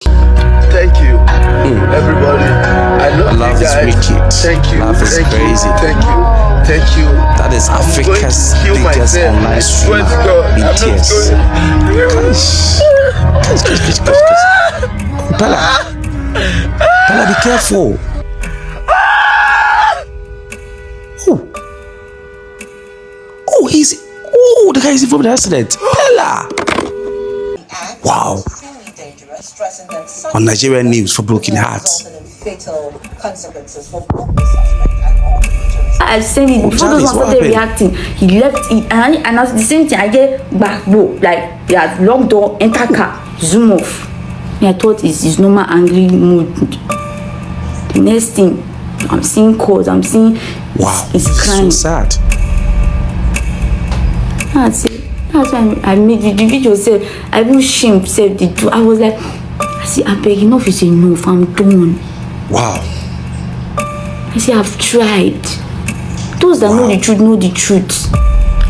Thank you, everybody. I love you guys. Wicked. Thank you. Love is crazy. Thank you. That is Africa's biggest online streamer. BTS. Peller, be careful. The guy is from the accident. Peller. Wow. On Nigerian news for broken hearts. I've seen it before. Those ones started reacting. He left it, and as the same thing, I get back, bro. Like, he had locked door, enter car, zoom off. I thought it's his normal angry mood. The next thing, I'm seeing calls, I'm seeing it's crying. So sad. That's it. That's why I made the video. Said I will shame. Said the two. I was like, I see, I beg, enough is enough. I'm done. Wow. I say I've tried. Those that know the truth know the truth.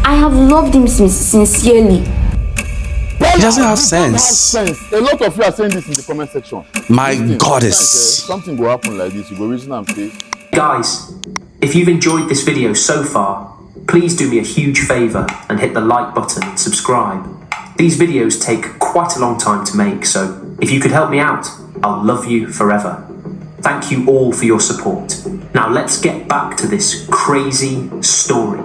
I have loved him sincerely. He doesn't have sense. A lot of you are saying this in the comment section. My goddess. Something will happen like this. You go reason and say. Guys, if you've enjoyed this video so far, please do me a huge favour and hit the like button and subscribe. These videos take quite a long time to make, so if you could help me out, I'll love you forever. Thank you all for your support. Now let's get back to this crazy story.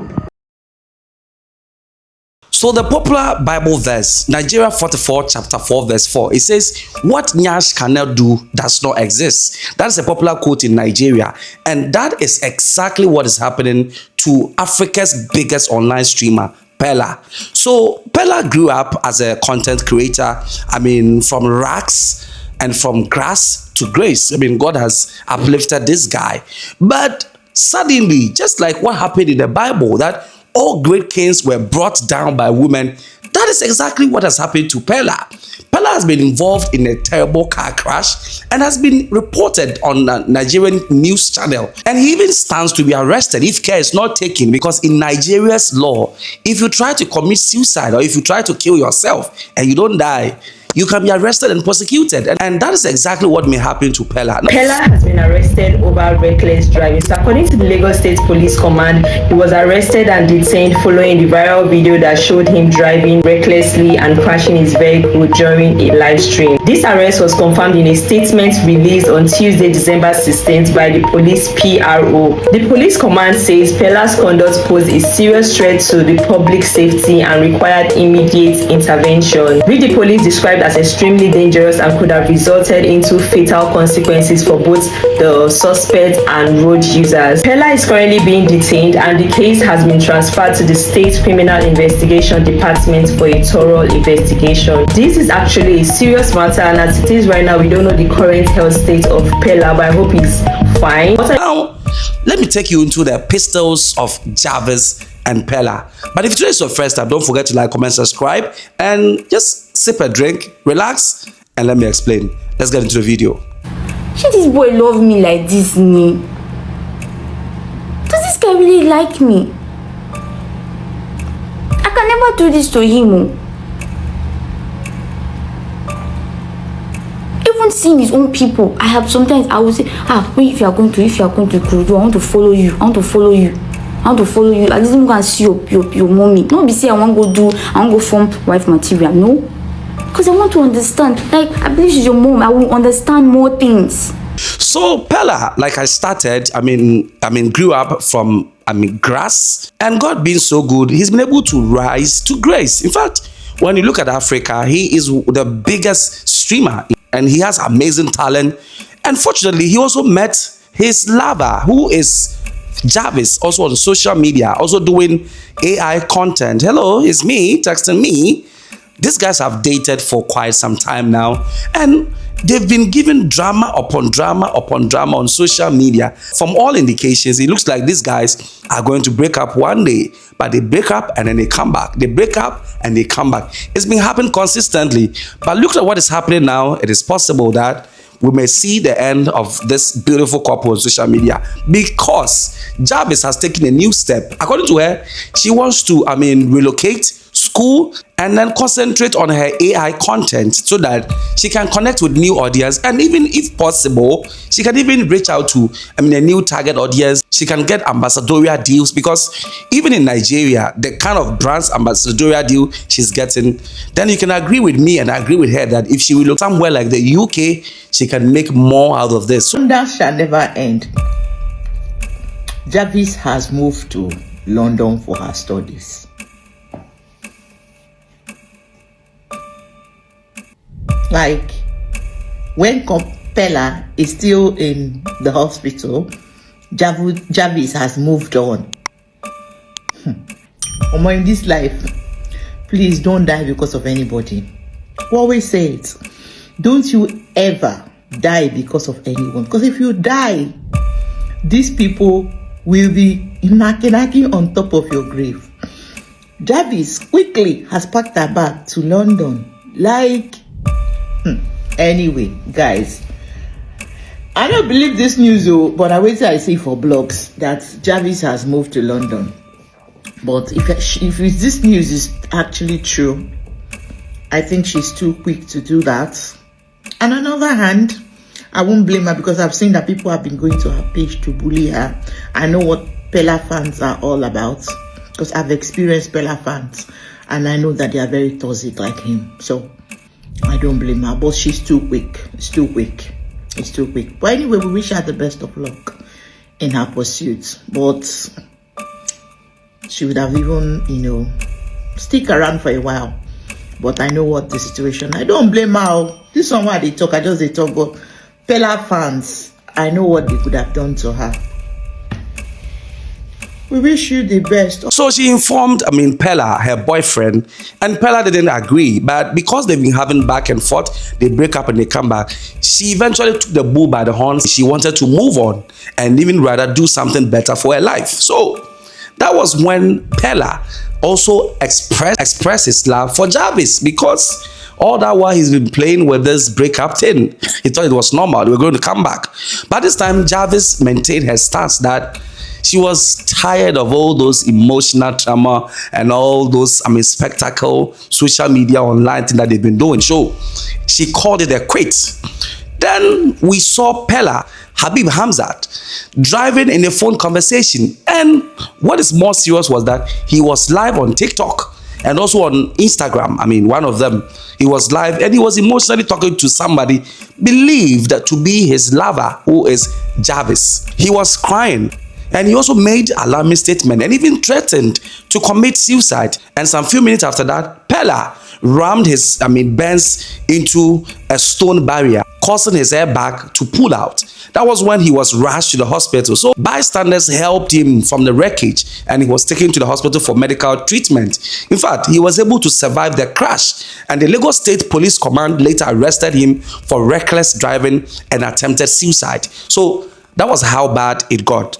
So the popular Bible verse, Nigeria 44 chapter 4 verse 4, it says, what Nyash cannot do does not exist. That is a popular quote in Nigeria. And that is exactly what is happening to Africa's biggest online streamer, Peller. So Peller grew up as a content creator, from rags and from grass to grace. God has uplifted this guy. But suddenly, just like what happened in the Bible, that all great kings were brought down by women, that is exactly what has happened to Peller. Peller has been involved in a terrible car crash and has been reported on a Nigerian news channel. And he even stands to be arrested if care is not taken, because in Nigeria's law, if you try to commit suicide or if you try to kill yourself and you don't die, you can be arrested and prosecuted. And that is exactly what may happen to Peller. Peller has been arrested over reckless driving. So according to the Lagos State Police Command, he was arrested and detained following the viral video that showed him driving recklessly and crashing his vehicle during a live stream. This arrest was confirmed in a statement released on Tuesday, December 16th by the police PRO. The police command says Peller's conduct posed a serious threat to the public safety and required immediate intervention, which the police described as extremely dangerous and could have resulted into fatal consequences for both the suspect and road users. Peller is currently being detained and the case has been transferred to the State Criminal Investigation Department for a thorough investigation. This is actually a serious matter, and as it is right now, we don't know the current health state of Peller, but I hope he's fine. Now, let me take you into the pistols of Jarvis and Peller. But if today is your first time, don't forget to like, comment, subscribe, and just sip a drink, relax, and let me explain. Let's get into the video. Should this boy love me like this, me? Does this guy really like me? I can never do this to him. Even seeing his own people, I will say, if you are going to Kurudu, I want to follow you. I didn't go and see your mommy. Not be say I want to go form wife material. No, because I want to understand. Like, I believe she's your mom. I will understand more things. So Peller, like I started, grew up from grass, and God being so good, he's been able to rise to grace. In fact, when you look at Africa, he is the biggest streamer, and he has amazing talent. Unfortunately, he also met his lover, who is Javis, also on social media, also doing AI content. Hello, it's me, texting me. These guys have dated for quite some time now, and they've been given drama upon drama upon drama on social media. From all indications, it looks like these guys are going to break up one day, but they break up and then they come back. They break up and they come back. It's been happening consistently. But look at what is happening now. It is possible that we may see the end of this beautiful couple on social media, because Jarvis has taken a new step. According to her, she wants to, relocate, school and then concentrate on her AI content so that she can connect with new audience, and even if possible, she can even reach out to a new target audience. She can get ambassadorial deals, because even in Nigeria, the kind of brands ambassadorial deal she's getting, then you can agree with me and agree with her that if she will look somewhere like the UK, she can make more out of this. That shall never end. Jarvis has moved to London for her studies. Like, when Peller is still in the hospital, Jarvis has moved on. In this life, please don't die because of anybody. We always say it. Don't you ever die because of anyone. Because if you die, these people will be knocking on top of your grave. Jarvis quickly has packed her bag to London. Anyway, guys, I don't believe this news, but I wait till I see for blogs that Jarvis has moved to London. But if this news is actually true, I think she's too quick to do that. And on the other hand, I won't blame her, because I've seen that people have been going to her page to bully her. I know what Peller fans are all about, because I've experienced Peller fans, and I know that they are very toxic like him. So I don't blame her, but she's too quick. It's too quick. But anyway, we wish her the best of luck in her pursuit. But she would have even, stick around for a while. But I know what the situation. I don't blame her. This one why they talk, I just they talk. But Peller fans, I know what they could have done to her. We wish you the best. So she informed, Peller, her boyfriend, and Peller didn't agree. But because they've been having back and forth, they break up and they come back. She eventually took the bull by the horns. She wanted to move on and even rather do something better for her life. So that was when Peller also expressed his love for Jarvis, because all that while he's been playing with this breakup thing, he thought it was normal. They were going to come back. But this time, Jarvis maintained her stance that she was tired of all those emotional trauma and all those, spectacle, social media, online thing that they've been doing. So she called it a quit. Then we saw Peller, Habib Hamzat, driving in a phone conversation. And what is more serious was that he was live on TikTok and also on Instagram. One of them, he was live and he was emotionally talking to somebody believed to be his lover, who is Javis. He was crying. And he also made alarming statement and even threatened to commit suicide. And some few minutes after that, Peller rammed his Benz into a stone barrier, causing his airbag to pull out. That was when he was rushed to the hospital. So bystanders helped him from the wreckage and he was taken to the hospital for medical treatment. In fact, he was able to survive the crash, and the Lagos State Police Command later arrested him for reckless driving and attempted suicide. So that was how bad it got.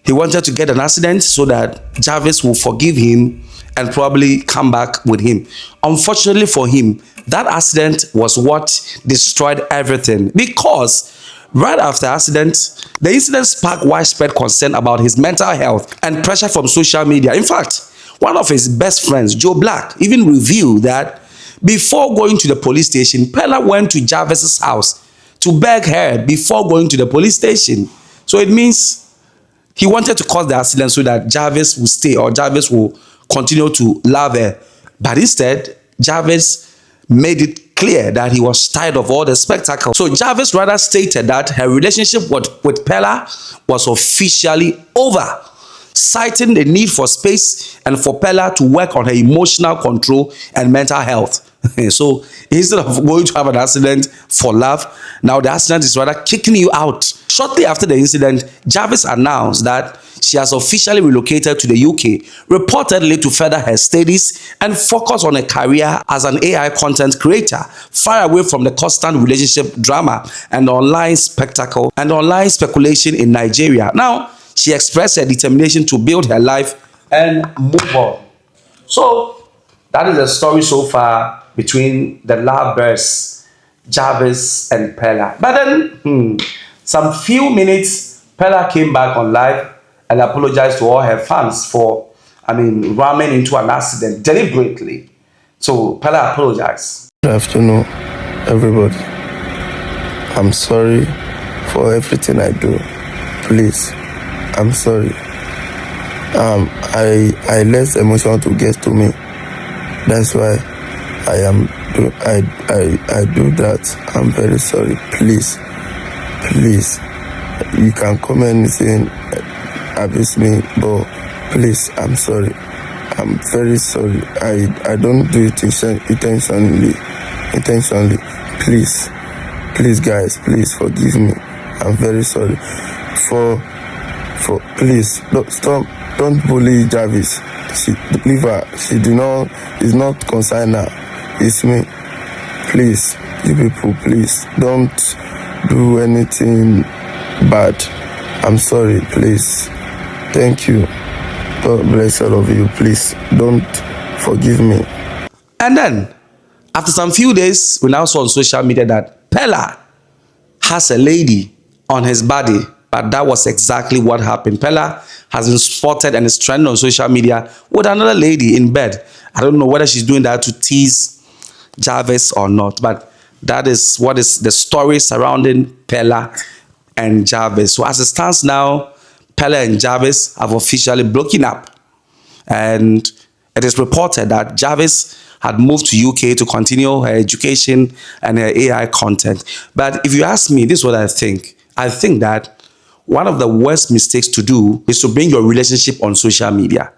He wanted to get an accident so that Jarvis will forgive him and probably come back with him. Unfortunately for him, that accident was what destroyed everything, because right after the accident, the incident sparked widespread concern about his mental health and pressure from social media. In fact, one of his best friends, Joe Black, even revealed that before going to the police station, Peller went to Jarvis's house to beg her before going to the police station. So it means he wanted to cause the accident so that Jarvis will stay, or Jarvis will continue to love her. But instead, Jarvis made it clear that he was tired of all the spectacle. So Jarvis rather stated that her relationship with Peller was officially over, citing the need for space and for Peller to work on her emotional control and mental health. So instead of going to have an accident for love, now the accident is rather kicking you out. Shortly after the incident, Jarvis announced that she has officially relocated to the UK, reportedly to further her studies and focus on a career as an AI content creator, far away from the constant relationship drama and online spectacle and online speculation in Nigeria. Now, she expressed her determination to build her life and move on. So, that is the story so far between the lovebirds, Jarvis and Peller. But then, some few minutes, Peller came back on live and apologized to all her fans for, ramming into an accident deliberately. So Peller apologized. Good afternoon, everybody. I'm sorry for everything I do. Please, I'm sorry. I let emotion to get to me. That's why I do that. I'm very sorry. Please, you can come anything, abuse me, but please, I'm sorry. I'm very sorry. I don't do it intentionally. Please guys, please forgive me. I'm very sorry. Please don't bully Jarvis. Leave her. It's not concerned now. It's me. Please, you people, please don't do anything bad. I'm sorry, please. Thank you. God bless all of you. Please don't forgive me. And then, after some few days, we now saw on social media that Peller has a lady on his body. But that was exactly what happened. Peller has been spotted and is trending on social media with another lady in bed. I don't know whether she's doing that to tease Javis or not, but that is what is the story surrounding Peller and Javis. So as it stands now, Peller and Javis have officially broken up. And it is reported that Javis had moved to UK to continue her education and her AI content. But if you ask me, this is what I think. I think that one of the worst mistakes to do is to bring your relationship on social media.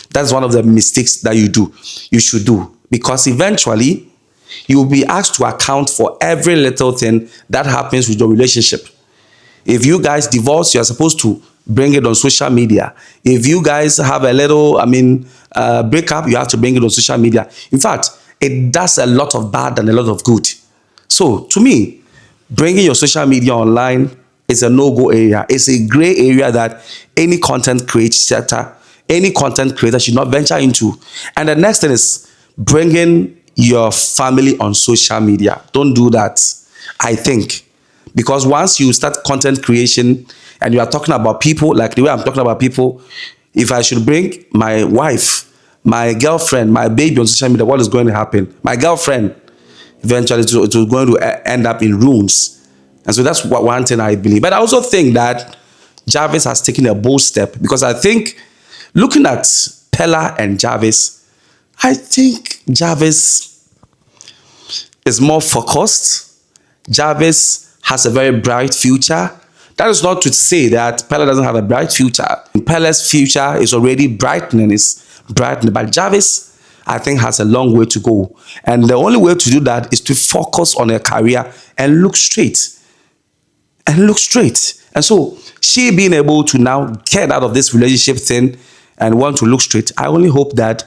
That's one of the mistakes that you should do. Because eventually, you will be asked to account for every little thing that happens with your relationship. If you guys divorce, you're supposed to bring it on social media. If you guys have a little, breakup, you have to bring it on social media. In fact, it does a lot of bad and a lot of good. So, to me, bringing your social media online is a no-go area. It's a gray area that any content creator should not venture into. And the next thing is bringing your family on social media. Don't do that, I think. Because once you start content creation and you are talking about people, like the way I'm talking about people, if I should bring my wife, my girlfriend, my baby on social media, what is going to happen? My girlfriend, eventually, it is going to end up in ruins. And so that's one thing I believe. But I also think that Jarvis has taken a bold step, because I think looking at Peller and Jarvis, I think Jarvis is more focused. Jarvis has a very bright future. That is not to say that Peller doesn't have a bright future. Peller's future is already brightening. But Jarvis, I think, has a long way to go. And the only way to do that is to focus on her career and look straight. And so she being able to now get out of this relationship thing and want to look straight, I only hope that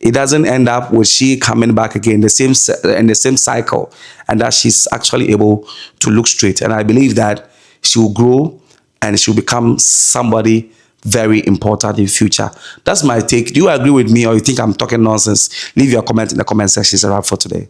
it doesn't end up with she coming back again in the same cycle, and that she's actually able to look straight. And I believe that she will grow and she will become somebody very important in the future. That's my take. Do you agree with me, or you think I'm talking nonsense? Leave your comment in the comment section. It's a wrap for today.